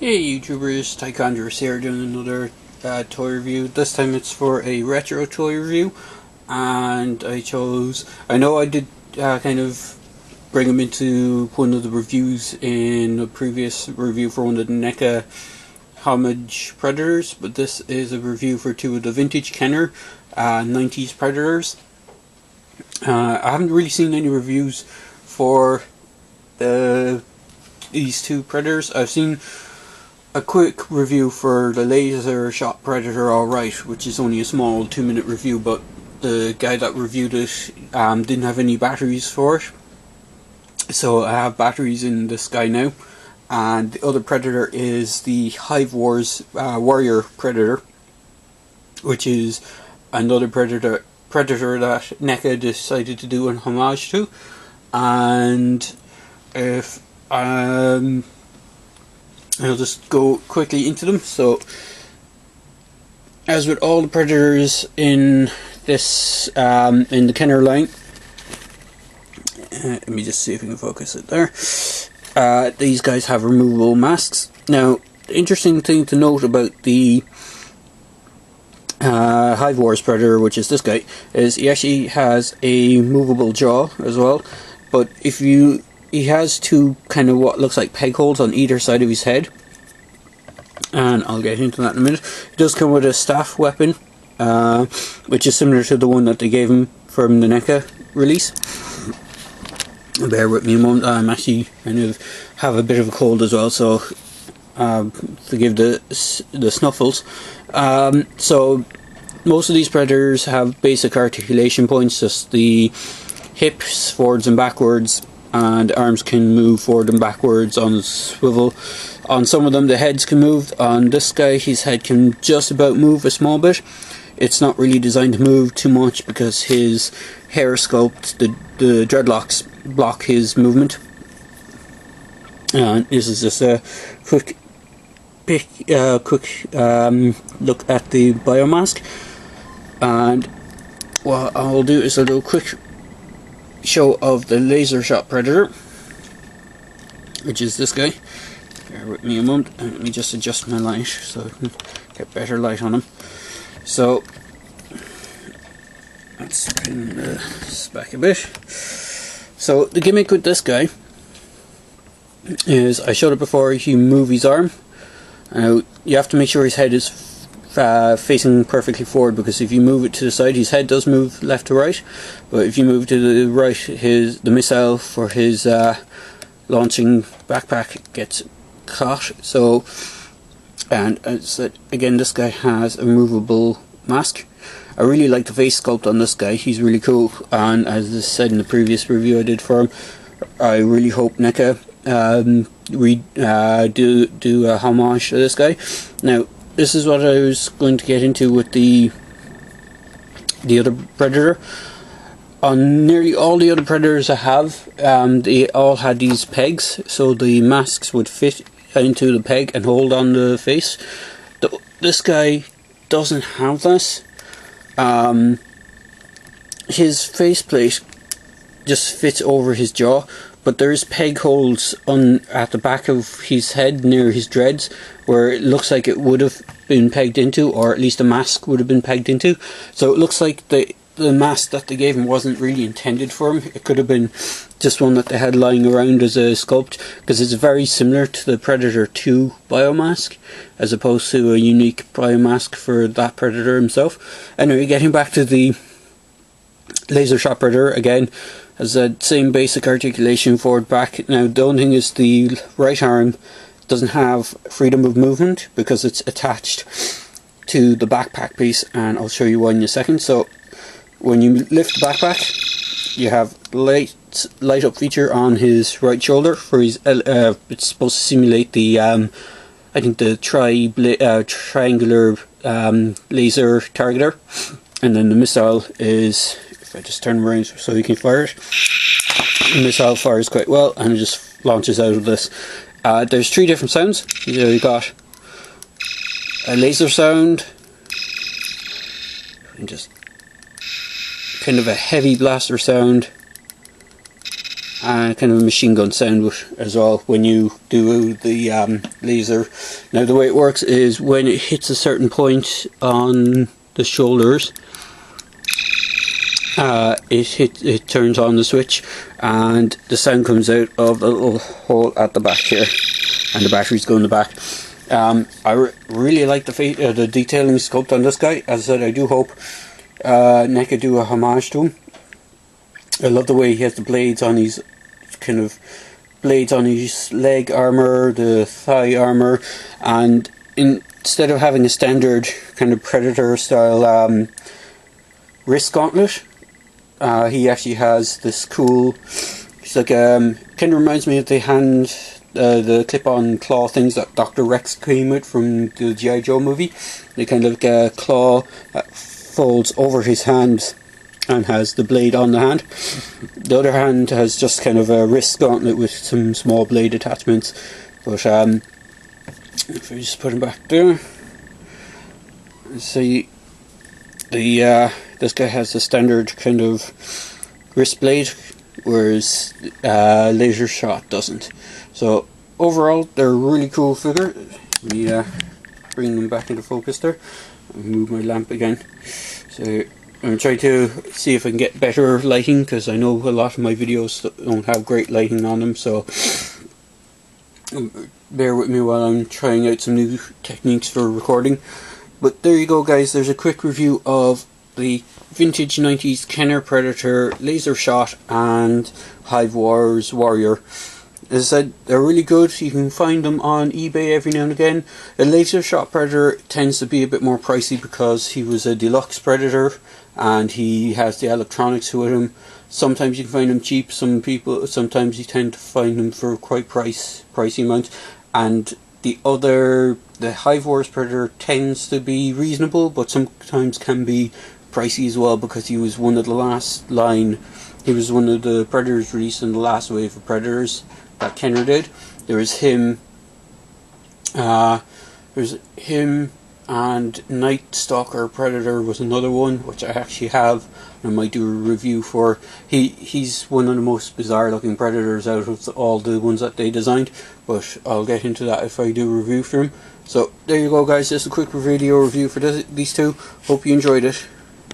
Hey YouTubers, Tychondrous here doing another toy review. This time it's for a retro toy review, and I know I did kind of bring them into one of the reviews in a previous review for one of the NECA homage Predators, but this is a review for two of the vintage Kenner 90s Predators. I haven't really seen any reviews for these two Predators. I've seen a quick review for the laser shot Predator Alright, which is only a small 2-minute review, but the guy that reviewed it didn't have any batteries for it. So I have batteries in this guy now. And the other Predator is the Hive Wars Warrior Predator, which is another Predator that NECA decided to do an homage to. And if I'll just go quickly into them. So, as with all the Predators in this in the Kenner line, let me just see if we can focus it there. These guys have removable masks. Now, the interesting thing to note about the Hive Wars Predator, which is this guy, is he actually has a movable jaw as well. But he has two kind of what looks like peg holes on either side of his head, and I'll get into that in a minute. It does come with a staff weapon, which is similar to the one that they gave him from the NECA release. Bear with me a moment, I'm actually kind of have a bit of a cold as well, so forgive the snuffles. So most of these Predators have basic articulation points, just the hips forwards and backwards, and arms can move forward and backwards on a swivel. On some of them the heads can move. On this guy, his head can just about move a small bit. It's not really designed to move too much because his hair sculpt, the dreadlocks, block his movement. And this is just a quick look at the biomask. And what I'll do is I'll do a quick show of the laser shot Predator, which is this guy. Bear with me a moment, and let me just adjust my light so I can get better light on him. So let's spin this back a bit. So the gimmick with this guy is, I showed it before, you move his arm. Now you have to make sure his head is facing perfectly forward, because if you move it to the side, his head does move left to right, but if you move to the right, the missile for his launching backpack gets caught. So, and as I said, again, this guy has a movable mask. I really like the face sculpt on this guy, he's really cool, and as I said in the previous review I did for him, I really hope NECA do a homage to this guy. Now, this is what I was going to get into with the other Predator. On nearly all the other Predators I have, they all had these pegs, so the masks would fit into the peg and hold on the face. This guy doesn't have this. His faceplate just fits over his jaw, but there's peg holes at the back of his head near his dreads where it looks like it would have been pegged into, or at least a mask would have been pegged into. So it looks like the mask that they gave him wasn't really intended for him. It could have been just one that they had lying around as a sculpt, because it's very similar to the Predator 2 biomask as opposed to a unique biomask for that Predator himself. Anyway, getting back to the laser shot Predator, again, has that same basic articulation forward back. Now the only thing is the right arm doesn't have freedom of movement because it's attached to the backpack piece, and I'll show you why in a second. So when you lift the backpack, you have light up feature on his right shoulder for his it's supposed to simulate the I think the triangular laser targeter, and then the missile is, if I just turn around so you can fire it, the missile fires quite well and it just launches out of this. There's 3 different sounds. You've got a laser sound, and just kind of a heavy blaster sound, kind of a machine gun sound as well when you do the laser. Now the way it works is when it hits a certain point on the shoulders, it turns on the switch and the sound comes out of the little hole at the back here, and the batteries go in the back. I really like the detailing sculpt on this guy. As I said, I do hope NECA do a homage to him. I love the way he has the blades on his leg armor, the thigh armor, and instead of having a standard kind of Predator style wrist gauntlet, he actually has this cool. It's like kind of reminds me of the clip-on claw things that Dr. Rex came with from the G.I. Joe movie. They kind of like a claw that folds over his hand and has the blade on the hand. The other hand has just kind of a wrist gauntlet with some small blade attachments. But if we just put him back there, see this guy has the standard kind of wrist blade, whereas Laser Shot doesn't. So overall, they're a really cool figure. Let me bring them back into focus there. I'll move my lamp again. So I'm trying to see if I can get better lighting, because I know a lot of my videos don't have great lighting on them, so bear with me while I'm trying out some new techniques for recording. But there you go guys, there's a quick review of the vintage 90s Kenner Predator, Laser Shot and Hive Wars Warrior. As I said, they're really good. You can find them on eBay every now and again. A Laser Shot Predator tends to be a bit more pricey because he was a deluxe Predator and he has the electronics with him. Sometimes you can find them cheap, sometimes you tend to find them for quite pricey amounts. And the Hive Wars Predator tends to be reasonable, but sometimes can be pricey as well, because he was one of the last line. He was one of the Predators released in the last wave of Predators that Kenner did. There was him and Night Stalker Predator was another one, which I actually have and I might do a review for. He's one of the most bizarre looking Predators out of all the ones that they designed, but I'll get into that if I do a review for him. So there you go guys, just a quick video review for these two. Hope you enjoyed it.